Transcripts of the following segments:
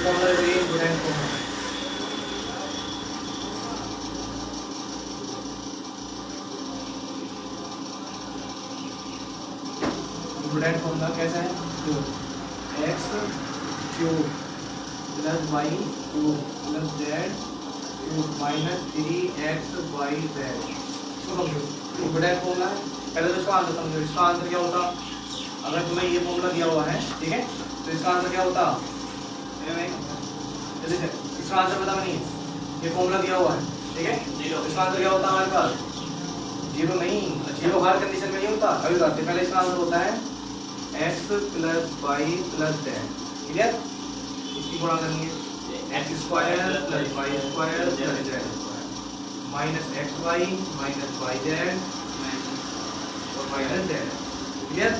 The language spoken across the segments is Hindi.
फॉर्मूला देखो, ये इम्पोर्टेंट फॉर्मूला है। इम्पोर्टेंट फॉर्मूला कैसा है? तो x cube plus y cube plus z cube minus 3xyz। इसको समझो, इम्पोर्टेंट फॉर्मूला है। पहले तो इसका आंसर समझो। इसका आंसर क्या होता? अगर तुम्हें ये फॉर्मूला दिया हुआ है, ठीक है, तो इसका आंसर क्या होता? जल्दी से इसका आंसर बता। नहीं, ये फॉर्मूला दिया हुआ है, ठीक है, इसका आंसर क्या होता हमारे पास? जीरो नहीं, जीरो हर कंडीशन में नहीं होता। अभी बताते हैं। पहले इसका आंसर होता है x plus y plus z, clear? इसकी गुणा करनी है x square plus y square plus z minus x y minus y z और माइनस जेड, क्लियर?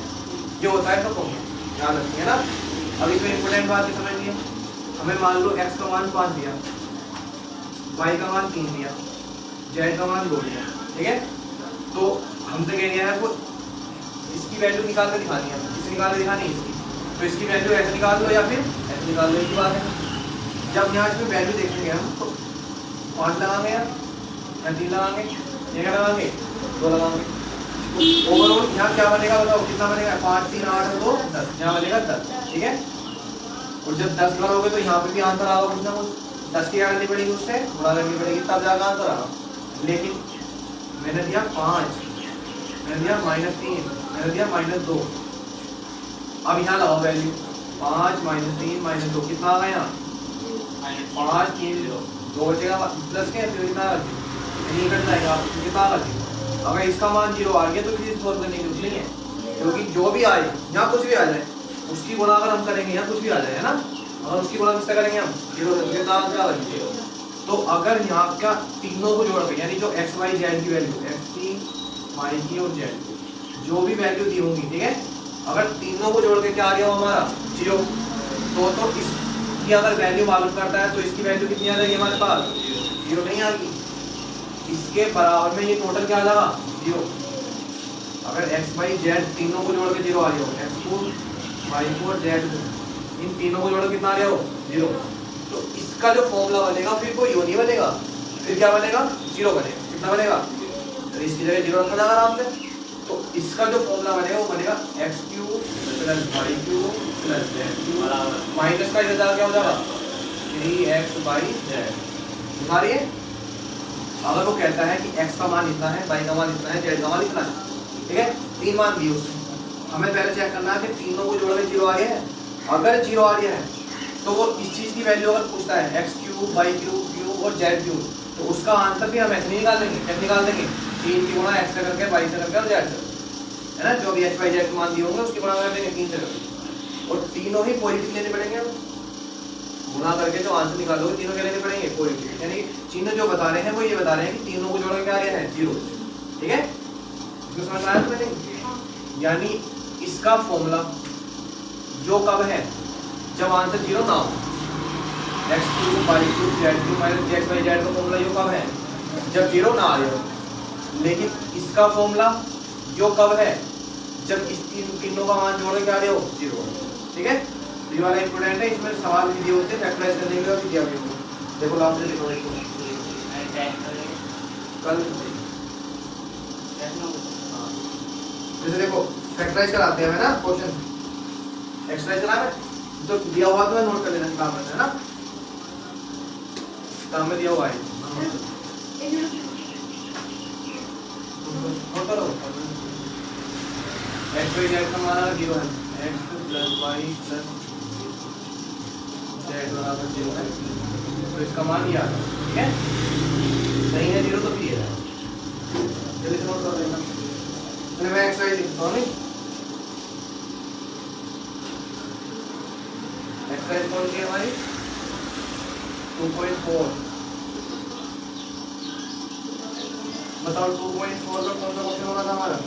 ये होता है तो फॉर्मूला, याद रखिए ना। अब इसमें इंपॉर्टेंट बात समझ लीजिए। हमें मान लो x का मान 5 दिया, y का मान 3 दिया, z का मान 2 दिया, ठीक है? तो हमसे कह दिया है वो इसकी वैल्यू निकाल कर दिखानी है, इससे निकाल कर दिखानी है इसकी, तो इसकी वैल्यू ऐसे निकाल लो या फिर ऐसे निकाल लो, एक ही बात है। जब यहाँ इसमें वैल्यू देखेंगे हम तो 5 लगाएंगे या 3 लगाएंगे, ये क्या लगाएंगे? 2 लगाएंगे। ओवरऑल यहाँ क्या बनेगा बताओ? कितना बनेगा? 5 3 8 2 10, यहाँ बनेगा 10, ठीक है? और जब 10 करोगे तो यहाँ पे भी आंसर आएगा कुछ ना कुछ। 10 की क्या करनी पड़ेगी? उससे गुणा करनी पड़ेगी, तब जाकर आंसर आएगा। लेकिन मैंने दिया 5, मैंने दिया -3, मैंने दिया -2। अब यहाँ लगाओ वैल्यू 5 -3 -2, कितना आ गया यहाँ? 5 3 2 बचेगा प्लस के फिर कितना नहीं कट जाएगा, कितना आ गया? अगर इसका मान 0 आ गया तो किसी सॉल्व करने की जरूरत नहीं है, क्योंकि जो भी आए यहाँ कुछ भी आ जाए उसकी गुणा अगर हम करेंगे, यहाँ कुछ भी आ जाए, है ना, अगर उसकी गुणा किससे करेंगे हम? 0 से, कितना आ जाएगा? तो अगर यहाँ का तीनों को जोड़ के, यानी जो x y z की वैल्यू, x की y की और z की जो भी वैल्यू दी होंगी, ठीक है, अगर तीनों को जोड़ के क्या आ गया हमारा? 0। तो इसकी अगर वैल्यू मालूम करता है तो इसकी वैल्यू कितनी आ जाएगी हमारे पास? 0 नहीं आएगी। इसके बराबर में ये टोटल क्या आ जाएगा? 0। अगर x y z तीनों को जोड़ के 0 आ रही हो, x को y को और z को, इन तीनों को जोड़ के कितना आ रहे हो? 0। तो इसका जो फॉर्मूला बनेगा फिर कोई नहीं बनेगा, फिर क्या बनेगा? 0 बनेगा। कितना बनेगा? तो इसकी जगह 0 रखा जाएगा आराम से। तो इसका जो फॉर्मूला बनेगा वो बनेगा x³ + y³ + z³ माइनस का इधर क्या हो जाएगा? 3xyz। बुझा रही है? अगर वो कहता है कि x का मान इतना है, y का मान इतना है, z का मान इतना है, ठीक है, 3 मान दिए उसने, हमें पहले चेक करना है कि तीनों को जोड़ के 0 आ गया है। अगर 0 आ गया है तो वो इस चीज की वैल्यू अगर पूछता है x³ y³ और z³ तो उसका आंसर भी हम ऐसे नहीं निकाल देंगे। कैसे निकाल देंगे? 3 की गुणा x से करके, y से करके और z से, है ना, जो भी x y z के मान दिए होंगे उसकी गुणा कर देंगे 3 से करके, और तीनों ही पॉजिटिव लेने पड़ेंगे। गुणा करके जो आंसर निकालोगे तीनों क्या लेने पड़ेंगे? पॉजिटिव। यानी चिन्ह जो बता रहे हैं वो ये बता रहे हैं कि तीनों को जोड़ के क्या आ गया है? 0, ठीक है? इसको समझ में आया तुम्हें? यानी इसका फॉर्मूला जो कब है? जब आंसर 0 ना हो। x³ y³ z³ minus xyz का फॉर्मूला जो कब है? जब 0 ना आ रहा हो। लेकिन इसका फॉर्मूला जो कब है? जब इस तीनों का मान जोड़ के क्या आ रहे हो? 0, ठीक है? ये वाला इंपॉर्टेंट है, इसमें सवाल भी दिए होते हैं फैक्टराइज करने के लिए, भी दिया हुआ है। देखो लास्ट में देखो कल जैसे देखो फैक्टराइज कराते हैं ना क्वेश्चन, एक्सरसाइज कराना तो दिया हुआ तो नोट कर लेना काम है ना, काम में दिया हुआ है नोट करो। x y z का मान 0 है, x + y + z बराबर 0 है, तो इसका मान ये आ गया, ठीक है? नहीं है 0 तो फिर ये है, जल्दी से नोट कर लेना। मैं एक्सरसाइज लिखता हूँ, नहीं एक्सरसाइज कौन सी है हमारी? 2.4। बताओ 2.4 का कौन सा क्वेश्चन होना था हमारा?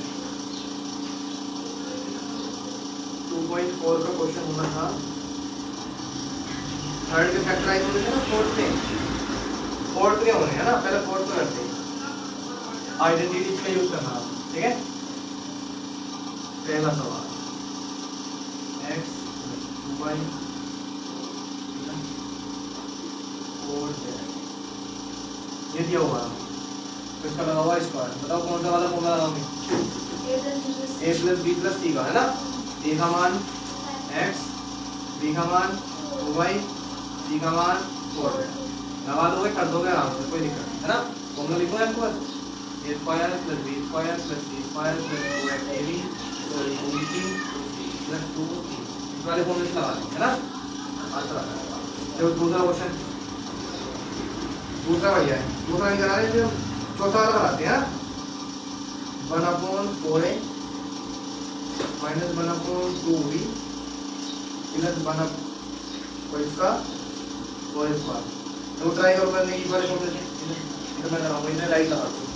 2.4 का क्वेश्चन होना था, थर्ड के फैक्टराइज होते थे ना, फोर्थ के होने हैं ना, पहले फोर्थ को करते हैं, आइडेंटिटीज का यूज करना, ठीक है? पहला सवाल x y ये दिया हुआ है तो इसका लगा हुआ स्क्वायर। बताओ कौन सा वाला फॉर्मूला लगाओगे? a प्लस बी प्लस सी का, है ना। a का मान x, b का मान 2y, c का मान 4 लगा दोगे, कर दोगे आराम से, कोई दिक्कत नहीं, है ना। फॉर्मूला लिखो आपको बस a square plus b square plus c square plus 2ab sorry 2bc plus 2c इस वाले फॉर्मूले से लगा देंगे, है ना। चलो दूसरा क्वेश्चन, दूसरा बढ़िया है, दूसरा नहीं करा रहे थे, चौथा वाला कराते हैं। 1/4a माइनस 1/2b प्लस 1 इसका और इसका तो ट्राई और करने की बारे में इधर मैं कराऊंगा, इधर लाइट लगा दूँ।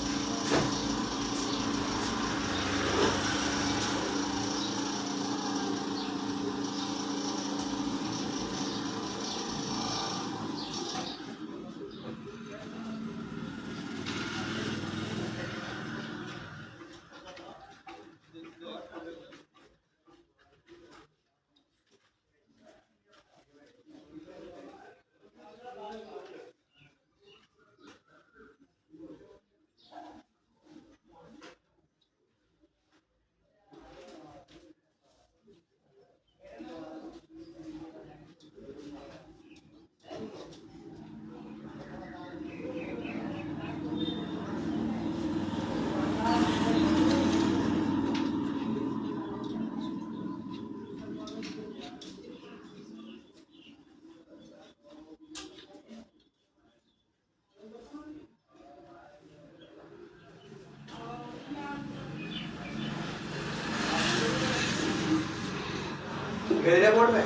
मेरे बोर्ड में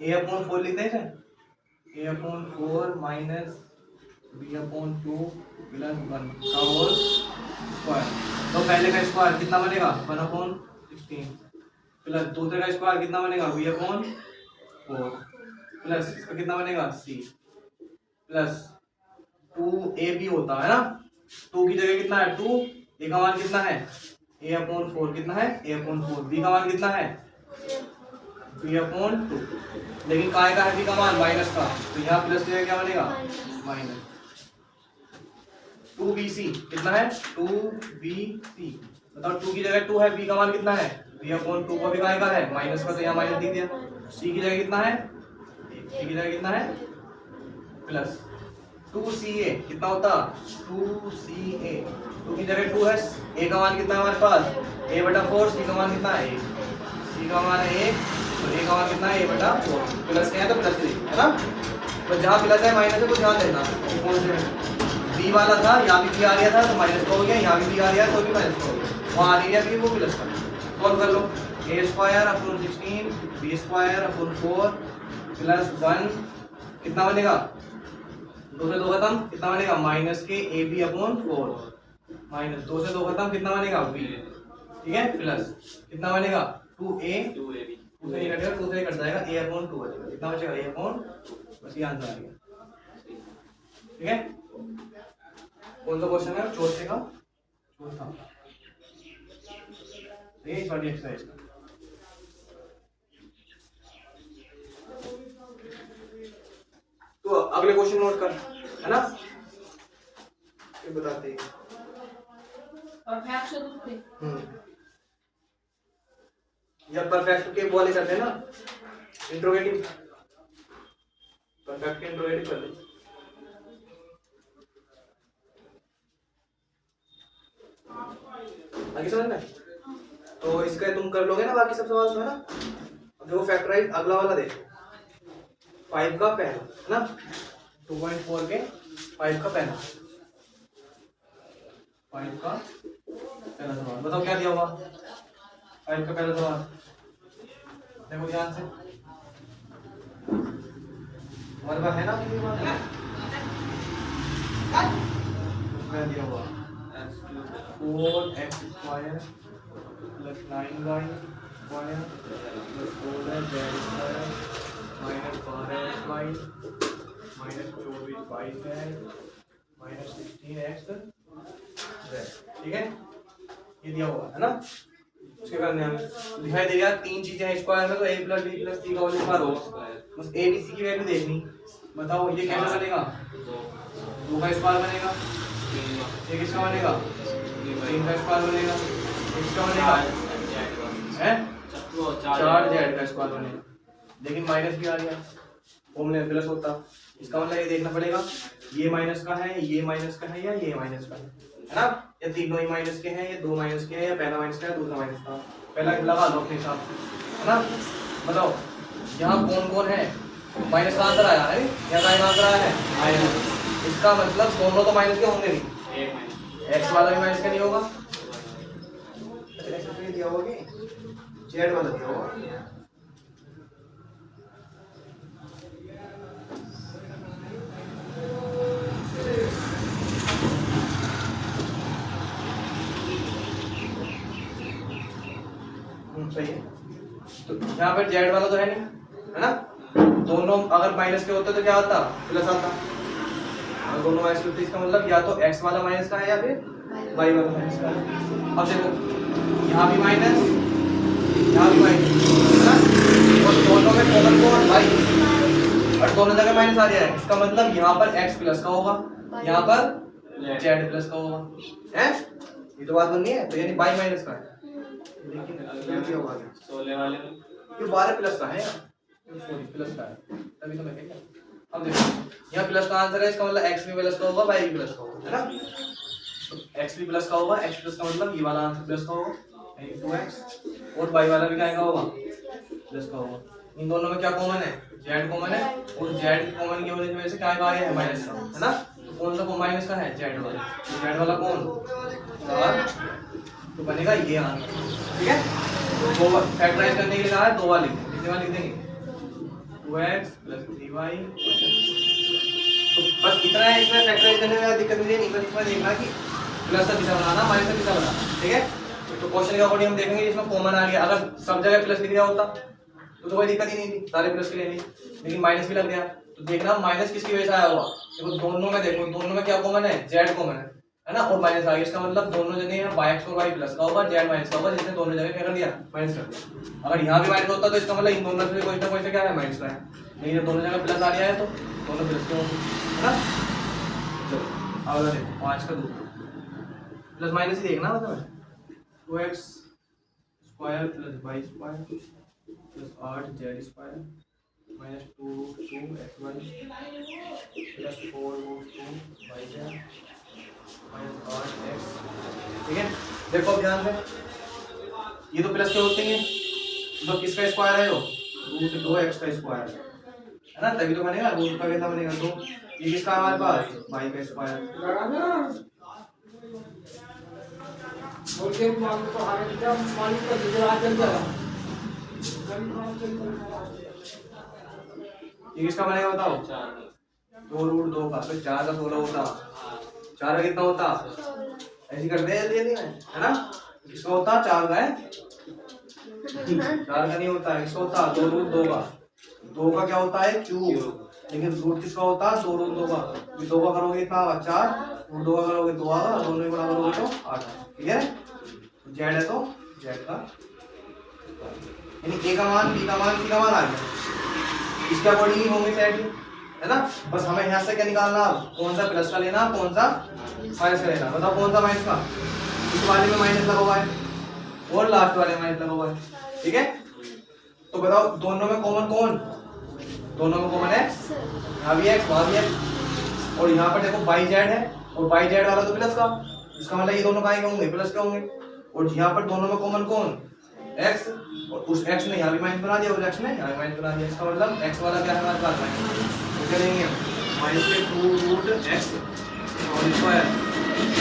a/4 लिखते हैं a/4 माइनस b/2 प्लस 1 का होल स्क्वायर। तो पहले का स्क्वायर कितना बनेगा 1/16 प्लस दूसरे का स्क्वायर कितना बनेगा b/4 प्लस इसका कितना बनेगा c प्लस 2ab होता है ना। 2 की जगह कितना है 2, a का मान कितना है a/4 कितना है a/4, b का मान कितना है b/2, लेकिन काय का है b का मान माइनस का, तो यहाँ प्लस की जगह क्या बनेगा माइनस 2bc कितना है 2bc। बताओ 2 की जगह 2 है, b का मान कितना है b/2 का भी काय का है माइनस का, तो यहाँ माइनस दिख दिया। c की जगह कितना है c की जगह कितना है प्लस 2ca कितना होता 2ca। 2 की जगह 2 है, a का मान कितना है हमारे पास a/4, c का मान कितना है c का मान है 1, तो a का मान कितना है a/4 प्लस क्या है तो प्लस 3 है ना। तो जहाँ प्लस है माइनस है तो ध्यान देना कौन से b वाला था, यहाँ भी b आ गया था तो माइनस का हो गया, यहाँ भी b आ गया तो भी माइनस का हो गया, वहाँ आ गया भी वो प्लस का। सॉल्व कर लो a/16 b/4 प्लस 1 कितना बनेगा 2 से 2 खत्म कितना बनेगा माइनस के ab/4 माइनस 2 से 2 खत्म कितना बनेगा b, ठीक है, प्लस कितना बनेगा 2a 2ab 2 से नहीं कटेगा 2 से कट जाएगा a/2 बचेगा, कितना बचेगा a/, बस ये आंसर आ गया, ठीक है। कौन सा क्वेश्चन है चौथे का, चौथा ये इस वाली एक्सरसाइज का। तो अगले क्वेश्चन नोट कर, है ना, ये बताते हैं जब परफेक्ट के वाले करते हैं ना इंट्रोगेटिव, परफेक्ट के इंट्रोगेटिव कर ले। आगे समझ में तो इसका तुम कर लोगे ना बाकी सब सवाल तो, है ना। अब देखो फैक्टराइज अगला वाला देखो, 5 का पहला है ना, 2.4 के 5 का पहला, 5 का पहला सवाल। बताओ क्या दिया हुआ 5 का पहला सवाल, देखो ध्यान से, हमारे पास है ना किसी बात है क्या दिया हुआ 4x square plus 9y square plus 4z square minus 12xy minus 24y minus 16x, ठीक है, ये दिया हुआ है ना। उसके करने हमें दिखाई दे रहा तीन चीजें हैं स्क्वायर में, तो a plus b plus c का होल स्क्वायर होगा, बस a b c की वैल्यू देखनी। बताओ ये कैसे बनेगा, 2 का स्क्वायर बनेगा, ये किसका बनेगा 3 का स्क्वायर बनेगा, किसका बनेगा है 4z का स्क्वायर बनेगा, लेकिन माइनस भी आ गया, फॉर्मूले प्लस होता, इसका मतलब ये देखना पड़ेगा ये माइनस का है, ये माइनस का है, या ये माइनस का है ना, या तीनों ही माइनस के हैं, या 2 माइनस के हैं, या पहला माइनस का है दूसरा माइनस का, पहला लगा लो अपने हिसाब से, है ना। बताओ यहाँ कौन कौन है, माइनस का आंसर आया है, यहाँ का आंसर आया है माइनस, इसका मतलब दोनों तो माइनस के होंगे नहीं, एक्स वाला भी माइनस का नहीं होगा, दिया होगा कि जेड वाला दिया होगा, सही है। तो यहाँ पर जेड वाला तो है नहीं, है ना, दोनों अगर माइनस के होते तो क्या आता प्लस आता, अगर दोनों माइनस के होते इसका मतलब या तो एक्स वाला माइनस का है या फिर वाई वाला माइनस का है। अब देखो यहाँ भी माइनस, यहाँ भी माइनस, है ना, और दोनों में कॉमन कौन वाई, और दोनों जगह माइनस आ रहा है, इसका मतलब यहाँ पर एक्स प्लस का होगा, यहाँ पर जेड प्लस का होगा, है ये तो बात बननी है, तो यानी वाई माइनस का है, लेकिन क्या होगा 16 वाले में ये 12 प्लस का है, सॉरी प्लस का है, तभी तो मैं कह रहा। अब देखो यहाँ प्लस का आंसर है, इसका मतलब x भी प्लस का होगा, y भी प्लस का होगा, है ना, तो x भी प्लस का होगा, x प्लस का मतलब ये वाला आंसर प्लस का होगा, यानी 2x, और y वाला भी क्या होगा प्लस का होगा। इन दोनों में क्या कॉमन है, z कॉमन है, और z कॉमन की वजह से क्या आ गया है माइनस का, है ना, तो कौन सा माइनस का है z वाला, तो z वाला कौन 4, तो बनेगा ये आंसर, ठीक है। तो फैक्टराइज करने के लिए कहा है 2 बार लिख देंगे, कितने बार लिख देंगे 2x प्लस 3y, तो बस इतना है, इसमें फैक्टराइज करने में दिक्कत नहीं है, बस इसमें देखना कि प्लस का दिशा बनाना माइनस का दिशा बनाना, ठीक है। तो क्वेश्चन के अकॉर्डिंग हम देखेंगे इसमें कॉमन आ गया, अगर सब जगह प्लस लिख दिया होता तो कोई दिक्कत ही नहीं थी, सारे प्लस के लिए, लेकिन माइनस भी लग गया, तो देखना माइनस किसकी वजह से आया होगा, देखो दोनों में, देखो दोनों में क्या कॉमन है, z कॉमन है ना, और माइनस आ गया, इसका मतलब दोनों जगह है y और y प्लस का होगा, z माइनस का होगा, जिसने दोनों जगह क्या कर दिया माइनस कर दिया। अगर यहाँ भी माइनस होता तो इसका मतलब इन दोनों में कोई ना कोई से क्या है माइनस का है, लेकिन जब दोनों जगह प्लस आ गया है तो दोनों प्लस के होंगे, है ना। चलो अगला देखो 5 का 2 प्लस माइनस ही देखना, मतलब 2x square plus y square plus 8z square minus 2xy plus 4y minus 8x, ठीक है। देखो अब ध्यान से, ये तो प्लस के होते हैं, तो किसका स्क्वायर है, रूट 2x का स्क्वायर है ना, तभी तो बनेगा, रूट का कैसा बनेगा, तो ये किसका हमारे पास y का स्क्वायर, ये किसका बनेगा बताओ 2 रूट 2 का, तो 4 का 16 होता, 4 का कितना होता, ऐसे करते हैं जल्दी है ना, किसका होता 4 का है, 4 का नहीं होता है, किसका होता 2 रूट 2 का, 2 का क्या होता है क्यूब, लेकिन रूट किसका होता है 2 रूट 2 का, 2 का करोगे कितना होगा 4, रूट 2 का करोगे 2 आएगा, दोनों ही बड़ा करोगे तो 8, ठीक है। जेड है तो जेड का, यानी ए का मान बी का मान सी का मान आ गया, इसके अकॉर्डिंग ही होंगे सेट, है ना। बस हमें यहाँ से क्या निकालना, कौन सा प्लस का लेना, कौन सा माइनस का लेना, बताओ कौन सा माइनस का, इस वाले में माइनस लगा हुआ है और लास्ट वाले में माइनस लगा हुआ है, ठीक है। तो बताओ दोनों में कॉमन कौन, दोनों में कॉमन है, यहाँ भी x वहाँ भी x, और यहाँ पर देखो बाई जेड है, और बाई जेड वाला तो प्लस का, इसका मतलब ये दोनों का होंगे प्लस के होंगे, और यहाँ पर दोनों में कॉमन कौन x और उस x ने यहाँ भी माइनस बना दिया, उस x ने यहाँ भी माइनस बना दिया। इसका मतलब x वाला क्या है हमारे पास माइनस, तो क्या लेंगे माइनस के 2 root x whole square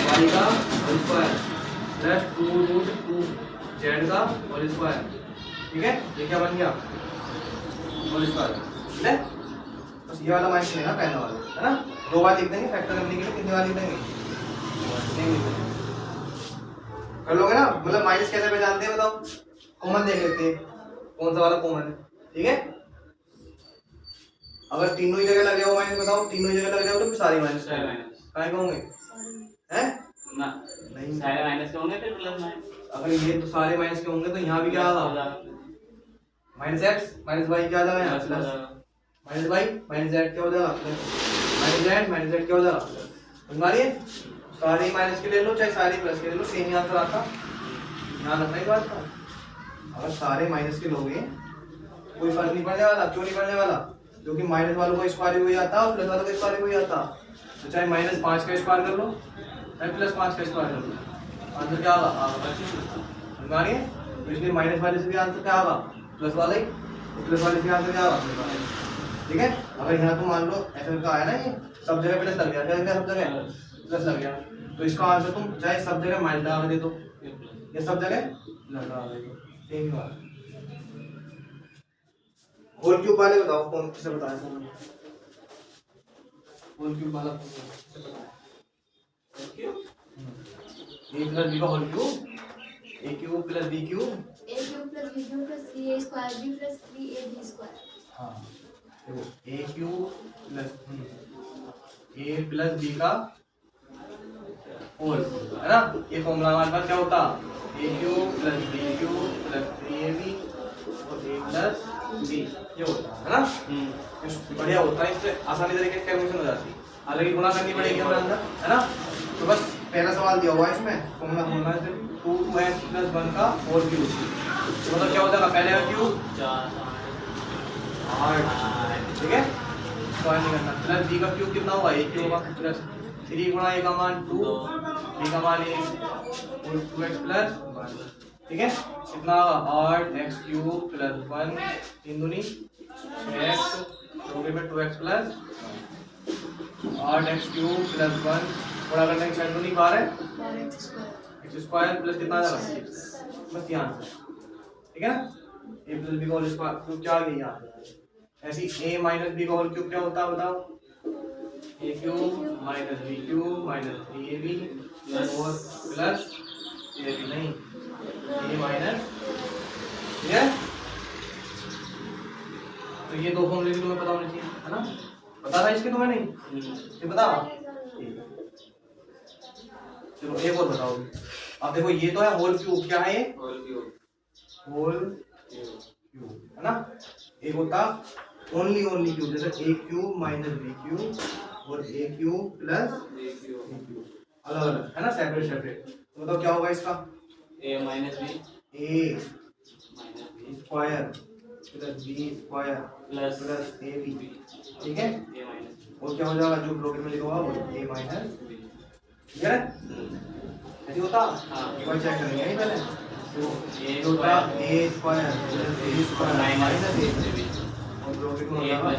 y का whole square plus 2 root 2 z का होल स्क्वायर। ठीक है, ये क्या बन गया होल स्क्वायर। ठीक है, बस ये वाला माइनस लेना पहला वाला, है ना। दो बार लिख देंगे फैक्टर करने के लिए, कितनी बार लिख देंगे, नहीं लिख देंगे। कर लोगे ना, मतलब माइनस कैसे पहचानते हैं बताओ, कॉमन देख लेते हैं कौन सा वाला कॉमन है। ठीक है, अगर तीनों ही जगह लग जाओ माइनस, बताओ तीनों ही जगह लग जाओ तो फिर सारी माइनस काहे होंगे हैं ना, नहीं सारे माइनस के होंगे फिर प्लस माइनस। अगर ये तो सारे माइनस के होंगे तो यहाँ भी क्या आएगा माइनस एक्स माइनस वाई क्या आ जाएगा यहाँ plus minus y minus z क्या हो जाएगा प्लस माइनस जेड क्या हो जाएगा। समझ आ रही है, सारे माइनस के ले लो चाहे सारे प्लस के ले लो, सेम ही आंसर आता। ध्यान रखना ही बात का, अगर सारे माइनस के लोगे कोई फर्क नहीं पड़ने वाला। क्यों नहीं पड़ने वाला, क्योंकि माइनस वालों को स्क्वायर ही वही आता और प्लस वालों को स्क्वायर ही वही आता। तो चाहे माइनस 5 का स्क्वायर कर लो चाहे प्लस 5 का स्क्वायर कर लो, आंसर क्या आएगा समझ आ रही है। तो इसलिए माइनस वाले से भी आंसर क्या आएगा प्लस वाला ही, तो प्लस वाले से आंसर क्या आएगा। ठीक है, अगर यहाँ तो मान लो ऐसा का आया ना, ये सब जगह प्लस लग गया, क्या सब जगह प्लस लग गया, तो इसका आंसर तुम चाहे सब जगह माइनस लगा दे दो या सब जगह लगा दे दो, सेम ही बात। होल क्यूब वाले बताओ कौन किसे बताया था, होल क्यूब वाला किसे बताया, a प्लस b का whole cube, a cube plus b cube, a cube plus b cube plus 3a square b plus 3ab square. हाँ देखो a cube plus a plus b का होल, है ना। ये फॉर्मूला हमारे पास क्या होता, a cube plus b cube plus 3ab और a प्लस b, ये होता है ना। बढ़िया होता है, इससे आसानी तरीके से कैलकुलेशन हो जाती है। हालांकि गुणा करनी पड़ेगी हमारे अंदर, है ना। तो बस पहला सवाल दिया हुआ है इसमें, फॉर्मूला ढूंढना है 2x + 1 का होल क्यूब, तो मतलब क्या हो जाएगा पहले का क्यूब 8, ठीक है, सॉल्व नहीं करना। प्लस b का क्यूब कितना होगा, a क्यूब होगा, प्लस 3 गुणा a का मान 2 b का मान 1 और 2x + 1, ठीक है, कितना होगा 8x क्यूब प्लस 1 3 दूनी 6x, तो में 2x plus 8x cube plus 1 थोड़ा करने की 6 दूनी 12 x स्क्वायर प्लस कितना आ जाएगा 6, बस यहाँ ठीक है ना। a प्लस b का होल स्क्वायर क्यूब क्या आ गया यहाँ, ऐसी a माइनस b का होल क्यूब क्या होता है बताओ, a cube minus b cube minus 3ab plus ab नहीं a माइनस, ठीक है। तो ये दो फॉर्मूले भी तुम्हें पता होने चाहिए, है ना। पता था इसके तुम्हें नहीं, ये बता। चलो एक और बताओ, अब देखो ये तो है होल क्यूब, क्या है ये होल क्यूब, है ना। एक होता ओनली क्यूब, जैसे a cube minus b cube और a cube plus b cube, अलग अलग है ना, सेपरेट। तो बताओ क्या होगा इसका, a minus b square plus b square plus ab, ठीक है। और क्या हो जाएगा जो ब्रैकेट में लिखा हुआ वो a माइनस, ठीक है, ऐसे होता। एक बार चेक करेंगे यहीं पहले, तो a होता a square plus b square minus ab और ब्रैकेट में हो जाएगा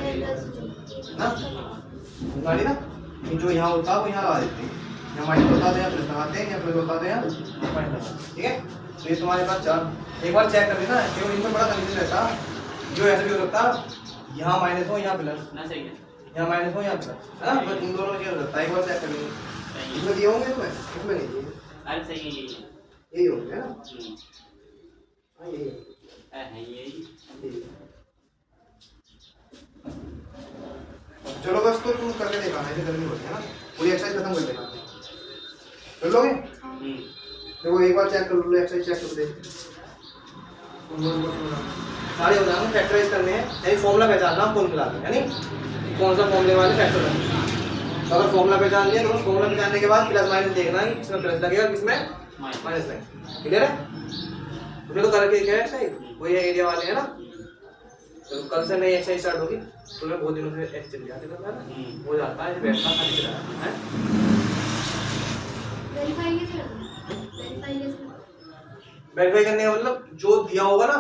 ना, गाड़ी ना, जो यहाँ होता है वो यहाँ लगा देते हैं, यहाँ माइनस होता है या प्लस लगाते हैं, या प्लस होता है या माइनस, ठीक है। तो ये तुम्हारे पास चार, एक बार चेक कर लेना, केवल इनमें बड़ा कंफ्यूजन रहता, जो ऐसे भी हो सकता यहाँ माइनस हो यहाँ प्लस ना, सही है, यहाँ माइनस हो यहाँ प्लस, है ना। बस इन दोनों में ये हो सकता है, एक बार चेक कर लेंगे। इसमें दिए होंगे तुम्हें, इसमें नहीं दिए, अरे सही है यही होंगे, है ना। हाँ यही है यही। चलो बस तो तुम करके देखा, ऐसे करनी होती है ना, पूरी एक्सरसाइज खत्म कर देना, कर लोगे। देखो एक बार चेक कर लो, एक्सरसाइज चेक कर दे, सारे हो जाएंगे। फैक्टराइज करने हैं, यानी फॉर्मूला पहचानना कौन मिलाते हैं, यानी कौन सा फॉर्मूले वाले फैक्टर करना। तो अगर फॉर्मूला पहचान लिया तो फॉर्मूला पहचानने के बाद प्लस माइनस देखना है, किसमें प्लस लगेगा किसमें माइनस लगेगा, क्लियर है। तो चलो करके क्या है एक्सरसाइज, वही आइडिया वाले है ना। तो कल से नई एक्सरसाइज स्टार्ट होगी, तो मैं बहुत दिनों से एक्स चल जाते हैं, हो जाता है बैठना खाली चला है। वेरीफाई कैसे करना, वेरीफाई कैसे वेरीफाई करने का मतलब जो दिया होगा ना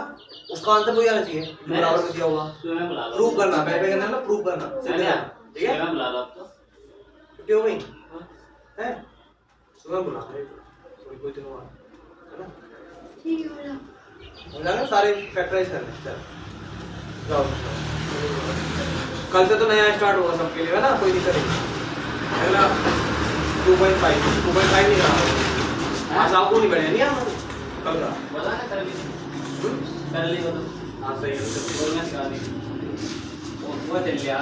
उसका आंसर वही आना चाहिए जो बराबर में दिया होगा। तुम्हें बुला लो। प्रूव करना, वेरीफाई करना मतलब प्रूव करना, सीधे है ठीक है। बुला लो आप तो। छुट्टी हो गई हाँ। है, सुबह बुला कोई दिन हुआ है ना, ठीक है बोला। हो जाएगा सारे फैक्टराइज करने। चल जाओ, कल से तो नया स्टार्ट होगा सबके लिए है ना, कोई दिक्कत नहीं। अगला 2.5 नहीं रहा आज आपको नहीं बढ़े नहीं हम कल का बता ना कर ली बता। हाँ सही है, तो बोलना सिखा दी वो चल गया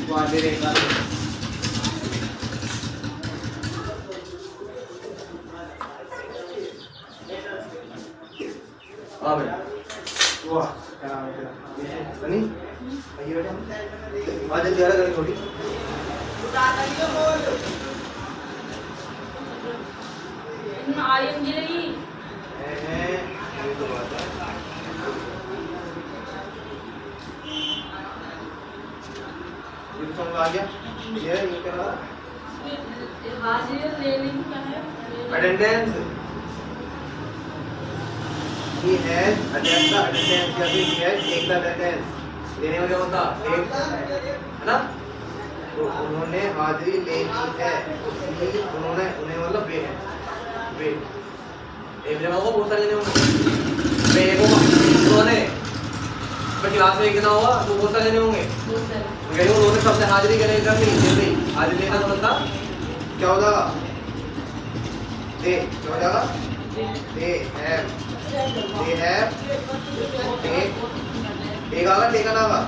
तो आगे रहेगा। हाँ बेटा वाह क्या नाम है तेरा सनी, आइए बेटा आज जल्दी आ रहा छोटी ये तो बात है। ये तो समझ आ गया, ये क्या रहा attendance, he has attended the attendance या फिर he has taken the attendance लेने में क्या होता है ना, तो उन्होंने हाजिरी ले ली है, उन्होंने उन्हें मतलब वे है, वे एक जगह होगा बहुत सारे जने होंगे, वे एक होगा उन्होंने पर क्लास में कितना होगा तो बहुत सारे जने होंगे, तो कहीं उन्होंने सबसे हाजिरी के लिए कर ली जल्दी हाजिरी लेना तो बनता क्या हो जाएगा दे, क्या हो जाएगा दे have एक आगा टेकन आगा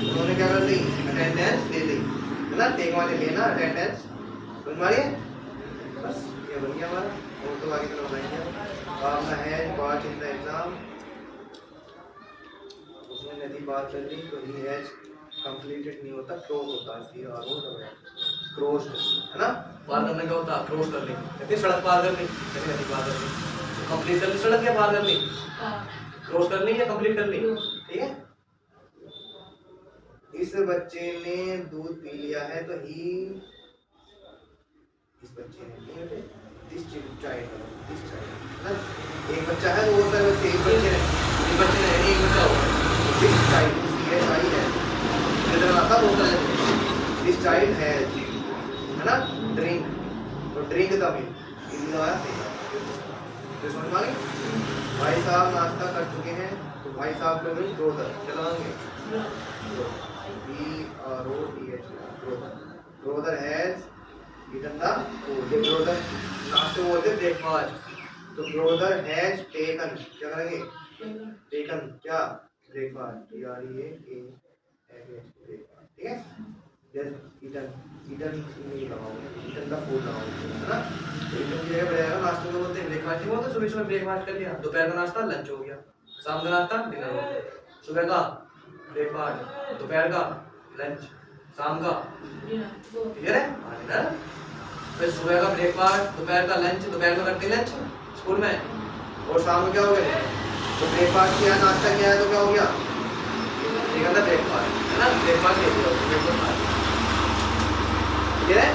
उन्होंने क्या कर दी अटेंडेंस ले ली है ना, टेक वाले लेना अटेंडेंस बन मारिए बस ये बन गया हमारा, और तो आगे चलो बनाएंगे आपका है पार्ट इन द एग्जाम। उसने नदी पार कर ली तो ही हैज कंप्लीटेड नहीं होता क्रॉस होता है, सी आर ओ क्रॉस है ना, पार करने का होता क्रॉस कर ली, कहते सड़क पार कर ली, कहते नदी पार कर ली, तो कंप्लीट कर ली सड़क या पार कर ली क्रॉस कर ली या कंप्लीट कर ली, ठीक है। इस बच्चे ने दूध पी लिया है तो ही, इस बच्चे ने नहीं बेटे दिस चाइल्ड ना, एक बच्चा है तो वो सारे बच्चे एक बच्चे ने एक बच्चे ने एक बच्चा होगा दिस चाइल्ड ये चाइल्ड है इधर आता बहुत सारे दिस चाइल्ड है ना, ड्रिंक तो ड्रिंक द मिल्क इधर आया तो समझ में आ गई। भाई साहब नाश्ता कर चुके हैं तो भाई साहब को मिल ब्रोदर चलाएंगे brother has eaten the food, brother नाश्ते बोलते ब्रेकफास्ट, तो ब्रोदर हैज टेकन क्या करेंगे टेकन क्या ब्रेकफास्ट यार ये ब्रेकफास्ट ठीक है, जस्ट ईटन ईटन नहीं लगाओगे ईटन द फूड लगाओगे है ना, तो ईटन की जगह बढ़ेगा नाश्ते को बोलते हैं ब्रेकफास्ट नहीं बोलते, सुबह सुबह ब्रेकफास्ट कर लिया, दोपहर का नाश्ता लंच हो गया, शाम का नाश्ता डिनर हो गया, सुबह का ब्रेकफास्ट दोपहर का लंच शाम का क्लियर है डिनर, फिर सुबह का ब्रेकफास्ट दोपहर का लंच, दोपहर में करते लंच स्कूल में, और शाम को क्या हो गया तो ब्रेकफास्ट किया नाश्ता किया है तो क्या हो गया ये कहता ब्रेकफास्ट है ना, ब्रेकफास्ट क्लियर है।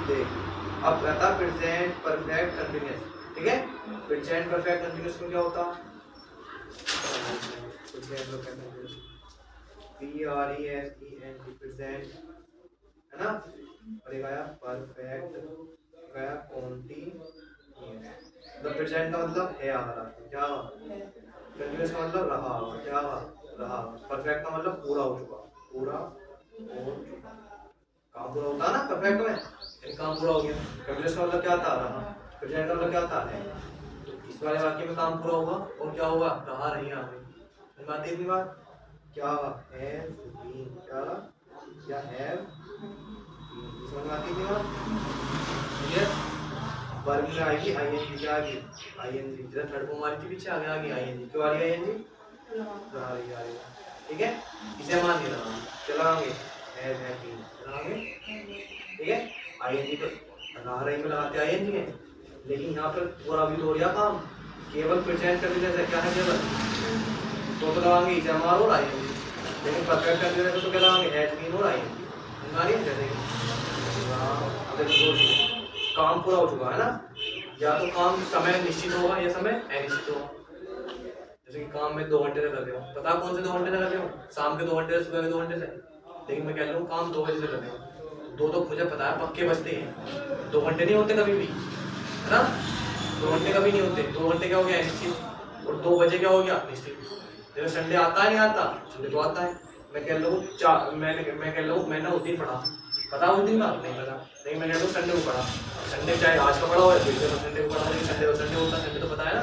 देख अब कहता प्रेजेंट परफेक्ट कंटीन्यूअस, ठीक है, प्रेजेंट परफेक्ट कंटीन्यूअस में क्या होता प्रेजेंट है ना, और एक आया परफेक्ट गया कॉन्टिन्यूअस, तो प्रेजेंट का मतलब है आ रहा क्या, कंटीन्यूअस का मतलब रहा क्या रहा, परफेक्ट का मतलब पूरा हो चुका, पूरा हो चुका, काम पूरा होता ना परफेक्ट में, एक काम पूरा हो गया, कंटीन्यूअस का मतलब क्या था रहा, प्रेजेंट का मतलब क्या था है, इस वाले वाक्य में काम पूरा होगा और क्या होगा रहा रही आ गई, बात इतनी बात क्या हैव बीन क्या हैव समझ में आती है ये वर्ब में आएगी आईएनजी क्या आ गई आईएनजी, जरा थर्ड फॉर्म वाली थी पीछे आगे आ गई आईएनजी, क्यों आ रही है आईएनजी रहा रही आ रही है, ठीक है, इसे मान के चलाएंगे हैव बीन चलाएंगे, ठीक है, आईएनजी तो रहा रही में लगाते आईएनजी है, लेकिन यहाँ पर पूरा भी तो हो गया काम केवल प्रेजेंट कर दिया क्या है केवल तो लगाएंगे एचएमआर और आईएनजी, लेकिन परफेक्ट कर दिया तो क्या लगाएंगे हैज बीन और आईएनजी। हमारी जैसे काम पूरा हो चुका है ना, या तो काम समय निश्चित होगा या समय अनिश्चित होगा। जैसे कि काम में 2 घंटे से कर रहे हो, पता कौन से 2 घंटे से कर रहे हो, शाम के 2 घंटे से, सुबह के 2 घंटे से, लेकिन मैं कह रहा हूँ काम 2 बजे से कर रहे हो। 2 तो मुझे पता है पक्के बजते हैं, 2 घंटे नहीं होते कभी भी, है ना, 2 घंटे कभी नहीं होते। 2 घंटे क्या हो गया निश्चित, और 2 बजे क्या हो गया निश्चित। जैसे संडे आता है नहीं आता, संडे तो आता है। मैं कह रहा हूँ मैं कह रहा हूँ मैंने उस दिन पढ़ा, पता उस दिन का नहीं पता, लेकिन मैं कह रहा हूँ संडे को पढ़ा। संडे चाहे आज का पढ़ा हो या फिर संडे को पढ़ा हो, संडे होता है, संडे तो पता है ना।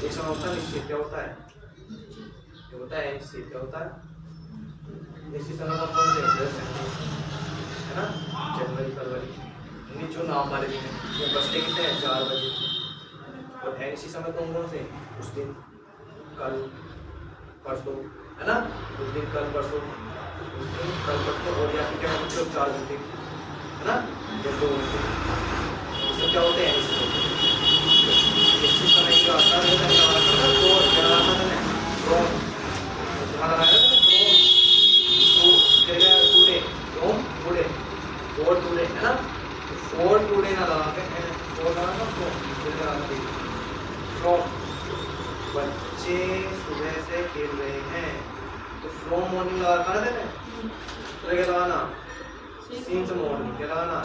एक समय होता है निश्चित, क्या होता है, ये होता है निश्चित, क्या होता है निश्चित समय का कौन से होते हैं, है ना, जनवरी फरवरी जो नाम वाले दिन है, ये बजते कितने हैं 4 बजे। और ऐसी समय कौन से उस दिन, कल परसों, है ना, उस दिन कल परसों, उस दिन कल परसों, और या फिर क्या होते हैं 4 घंटे, है ना, या 2 घंटे, इसमें क्या होते हैं निश्चित समय जो आता है है ना, फोर टूडे ना लगा के बच्चे सुबह से खेल रहे हैं, तो फ्रॉम मॉर्निंग लगा कर देना, तो क्या लगाना, सिंस मॉर्निंग, क्या लगाना,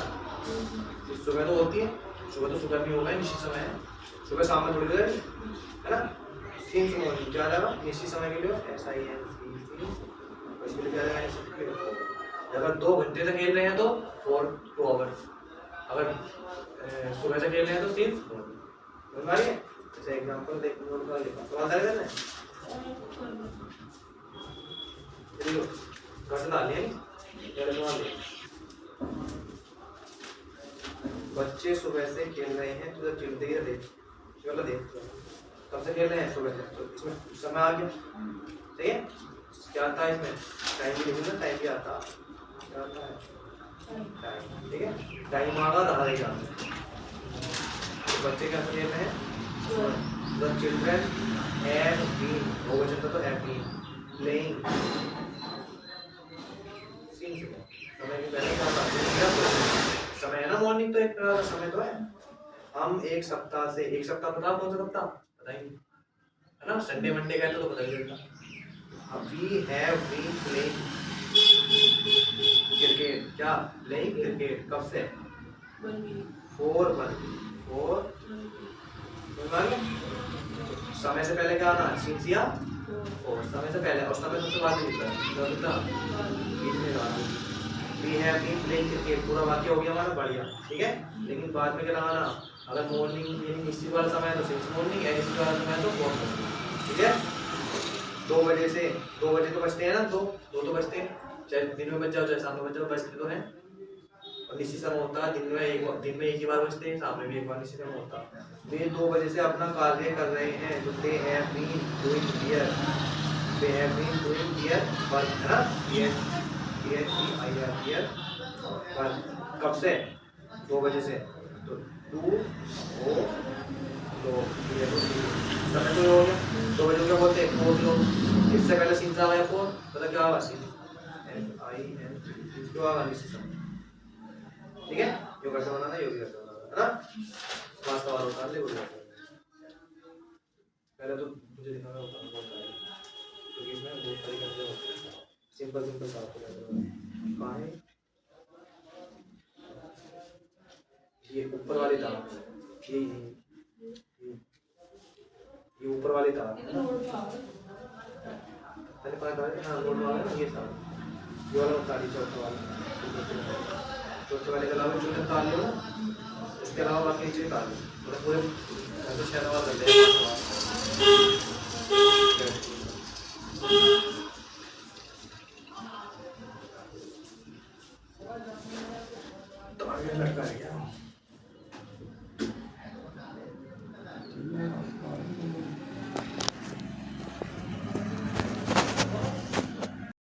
सुबह तो होती है, सुबह तो सुबह भी होगा, निश्चित समय है, सुबह शाम में थोड़ी देर, है ना, सिंस मॉर्निंग क्या रहेगा निश्चित समय के लिए SINC, उसके लिए क्या रहेगा, अगर 2 घंटे से खेल रहे हैं तो 2 आवर्स, अगर सुबह से खेल रहे हैं तो सिंस मॉर्निंग। जैसे एग्जांपल देख नोट कर लेना, सवाल कर देना चलिए कैसे डाल लिया पहले सवाल ले। बच्चे सुबह से खेल रहे हैं, तो चिल्ते ही देख चलो देख कब से खेल रहे हैं, सुबह से, तो इसमें समय आ गया, ठीक है, क्या आता है इसमें टाइम भी लिखूंगा, टाइम भी आता क्या आता है टाइम, ठीक है, टाइम आगा रहा रहेगा। तो बच्चे क्या खेल रहे हैं, The children have been, वो बच्चे तो have been playing, समय की पहले क्या था, समय है ना, मॉर्निंग तो एक समय तो है। हम एक सप्ताह से, एक सप्ताह पता कौन सा सप्ताह पता ही नहीं, है ना, संडे मंडे का तो पता ही नहीं चलता। We have been playing cricket, क्या प्लेइंग क्रिकेट, कब से 4 समय से पहले क्या आना, सिंस या और समय से पहले, और समय सबसे बाद में निकला बीच में लगाना। We have been playing cricket, पूरा वाक्य हो गया हमारा, बढ़िया, ठीक है, लेकिन बाद में क्या लगाना, अगर मॉर्निंग यानी निश्चित वाला समय है तो सिंस मॉर्निंग, अनिश्चित वाला समय है तो फोर मॉर्निंग, ठीक है। 2 बजे से, 2 बजे तो बजते हैं ना, 2 तो बजते हैं, चाहे दिन में बज जाओ चाहे शाम में बज जाओ, बजते तो हैं। और निश्चित समय होता है दिन में एक ही बार बजते हैं, शाम में भी एक बार निश्चित समय होता है। वे 2 बजे से अपना कार्य कर रहे हैं, तो they have been doing their work, है ना, वर्क, कब से 2 बजे से, तो 2 समय तो हो गया, 2 बजे क्या बोलते हैं 4, इससे पहले सिंस आ गया 4, पता क्या होगा सिंस क्यों आगा निश्चित समय, ठीक है, यो कैसे बनाना, यो भी कैसे बनाना, है ना, पांच सवाल उतार ले, पहले तो मुझे दिखाना होता है बहुत सारे, क्योंकि इसमें बहुत सारी करते होते हैं, सिंपल बात कहाँ है, ये ऊपर वाली तार, ये ऊपर वाली तार, पहले पता है हाँ नोट वाला ना, ये सारा ये वाला तारी, चौथे वाले के अलावा जो तार लो ना, उसके अलावा बाकी नीचे तार लो, पूरे 6 सवाल करते हैं।